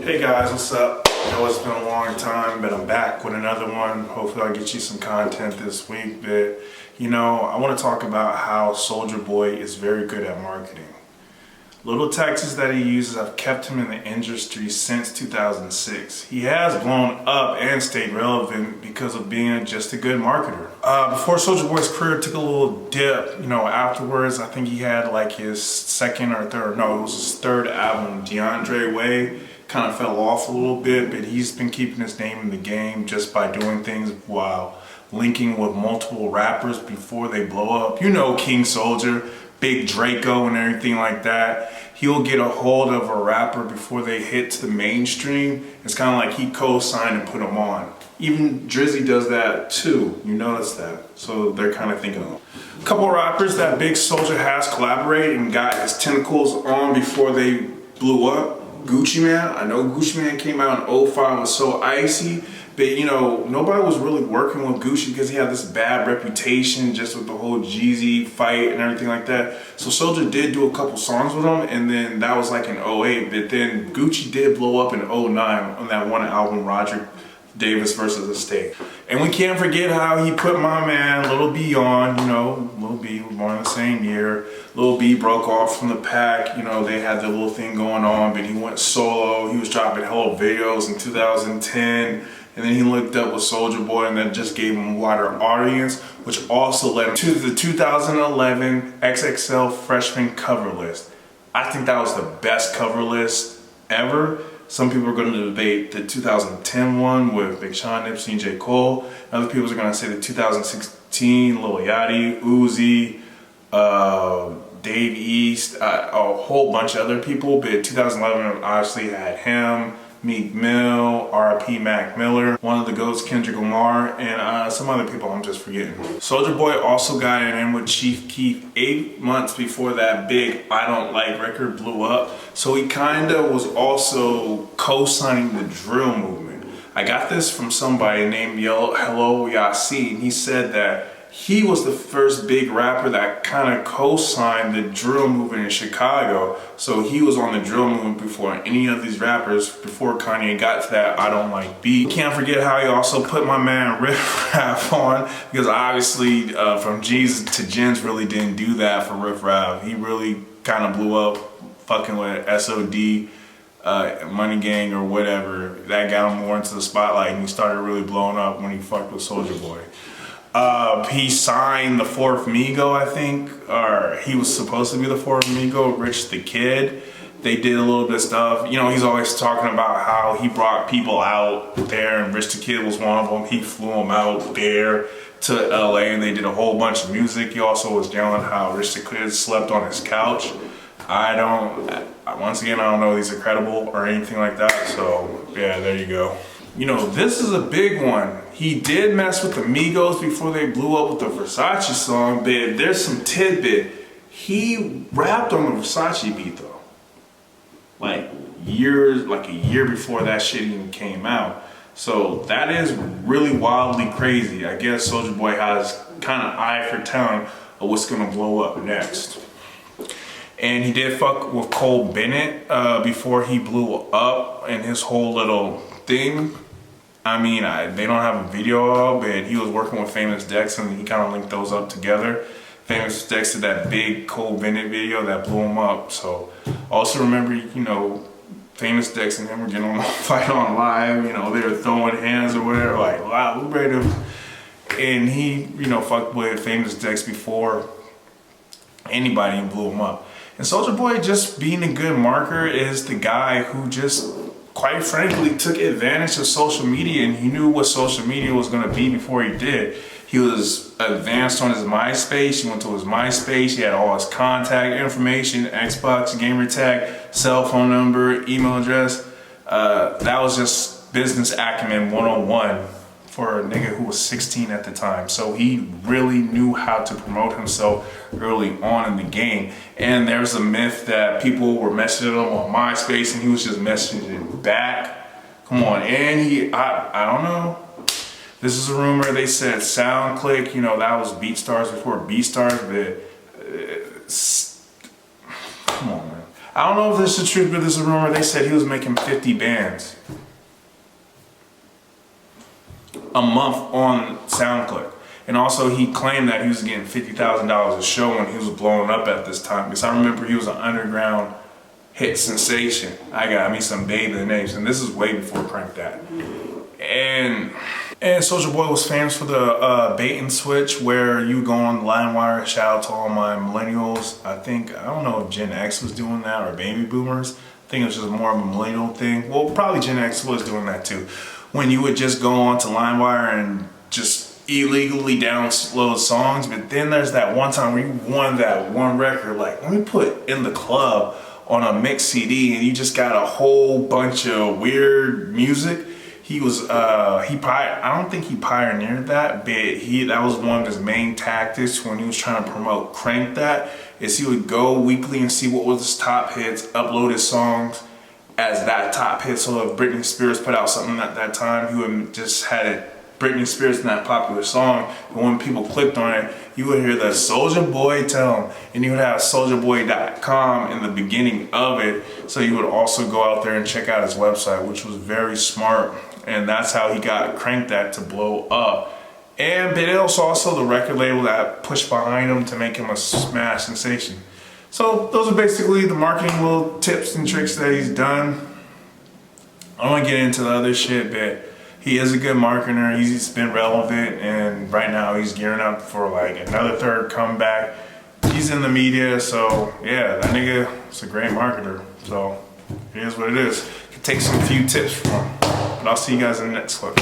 Hey guys, what's up? I know it's been a long time, but I'm back with another one. Hopefully I'll get you some content this week. But I want to talk about how Soulja Boy is very good at marketing. Little tactics that he uses have kept him in the industry since 2006. He has blown up and stayed relevant because of being just a good marketer. Before Soulja Boy's career took a little dip, afterwards I think he had like his second or third, no, it was his third album, DeAndre Way, kind of fell off a little bit, but he's been keeping his name in the game just by doing things while linking with multiple rappers before they blow up. King Soulja, Big Draco and everything like that. He'll get a hold of a rapper before they hit to the mainstream. It's kind of like he co-signed and put them on. Even Drizzy does that too, you notice that. So they're kind of thinking of a couple rappers that Big Soulja has collaborated and got his tentacles on before they blew up. Gucci Mane, I know Gucci Mane came out in 05, was so icy, but nobody was really working with Gucci because he had this bad reputation just with the whole Jeezy fight and everything like that. So Soulja did do a couple songs with him, and then that was like in 08, but then Gucci did blow up in 09 on that one album, Roger Davis versus the State. And we can't forget how he put my man Lil B on. Lil B was born the same year. Lil B broke off from the pack. They had their little thing going on, but he went solo. He was dropping hella videos in 2010. And then he linked up with Soulja Boy, and that just gave him a wider audience, which also led to the 2011 XXL Freshman cover list. I think that was the best cover list ever. Some people are going to debate the 2010 one with Big Sean, Nipsey, and J. Cole. Other people are going to say the 2016, Lil Yachty, Uzi, Dave East, a whole bunch of other people. But 2011 obviously had him, Meek Mill, R.I.P. Mac Miller, one of the GOATs, Kendrick Lamar, and some other people I'm just forgetting. Soulja Boy also got it in with Chief Keef 8 months before that big I Don't Like record blew up. So he kinda was also co-signing the drill movement. I got this from somebody named Hello Yasin. He said that he was the first big rapper that kind of co-signed the drill movement in Chicago. So he was on the drill movement before any of these rappers, before Kanye got to that I Don't Like beat. Can't forget how he also put my man Riff Raff on, because obviously from G's to Jens really didn't do that for Riff Raff. He really kind of blew up fucking with SOD, Money Gang or whatever. That got him more into the spotlight, and he started really blowing up when he fucked with Soulja Boy. He signed the fourth Migo, I think, or he was supposed to be the fourth Migo, Rich the Kid. They did a little bit of stuff. He's always talking about how he brought people out there, and Rich the Kid was one of them. He flew them out there to LA, and they did a whole bunch of music. He also was yelling how Rich the Kid slept on his couch. Once again, I don't know if these are credible or anything like that, so yeah, there you go. This is a big one. He did mess with the Migos before they blew up with the Versace song, but there's some tidbit. He rapped on the Versace beat though. Like a year before that shit even came out. So that is really wildly crazy. I guess Soulja Boy has kind of eye for talent of what's gonna blow up next. And he did fuck with Cole Bennett before he blew up and his whole little thing. They don't have a video of, but he was working with Famous Dex, and he kind of linked those up together. Famous Dex did that big Cole Bennett video that blew him up. So also remember, Famous Dex and him were getting on a fight on live. They were throwing hands or whatever, like, wow, we're ready to. And he, fucked with Famous Dex before anybody and blew him up. And Soulja Boy, just being a good marketer, is the guy who just, quite frankly, took advantage of social media, and he knew what social media was going to be before he did. He was advanced on his MySpace. He went to his MySpace. He had all his contact information, Xbox, gamer tag, cell phone number, email address. That was just business acumen 101 for a nigga who was 16 at the time. So he really knew how to promote himself early on in the game. And there's a myth that people were messaging him on MySpace and he was just messaging back. Come on. And I don't know. This is a rumor. They said SoundClick, that was BeatStars before BeatStars, but come on, man. I don't know if this is true, but this is a rumor. They said he was making 50 bands a month on SoundCloud. And also he claimed that he was getting $50,000 a show when he was blowing up at this time. Because I remember he was an underground hit sensation. I got me some Babe the Names, and this is way before Crank That. And Soulja Boy was famous for the bait and switch, where you go on LimeWire. Shout out to all my millennials. I don't know if Gen X was doing that or baby boomers. I think it was just more of a millennial thing. Well, probably Gen X was doing that too. When you would just go on to LimeWire and just illegally download songs. But then there's that one time where you won that one record, like, let me put In the Club on a mix CD, and you just got a whole bunch of weird music. He was, I don't think he pioneered that, but that was one of his main tactics when he was trying to promote Crank That, is he would go weekly and see what was his top hits, upload his songs as that top hit. So if Britney Spears put out something at that time, he would just had it, Britney Spears in that popular song, and when people clicked on it, you would hear the Soulja Boy tell him, and you would have souljaboy.com in the beginning of it, so you would also go out there and check out his website, which was very smart, and that's how he got Crank That to blow up. And but it was also the record label that pushed behind him to make him a smash sensation. So those are basically the marketing little tips and tricks that he's done. I don't want to get into the other shit, but he is a good marketer. He's been relevant, and right now he's gearing up for like another third comeback. He's in the media, so yeah, that nigga is a great marketer. So it is what it is. You can take some few tips from him. But I'll see you guys in the next clip.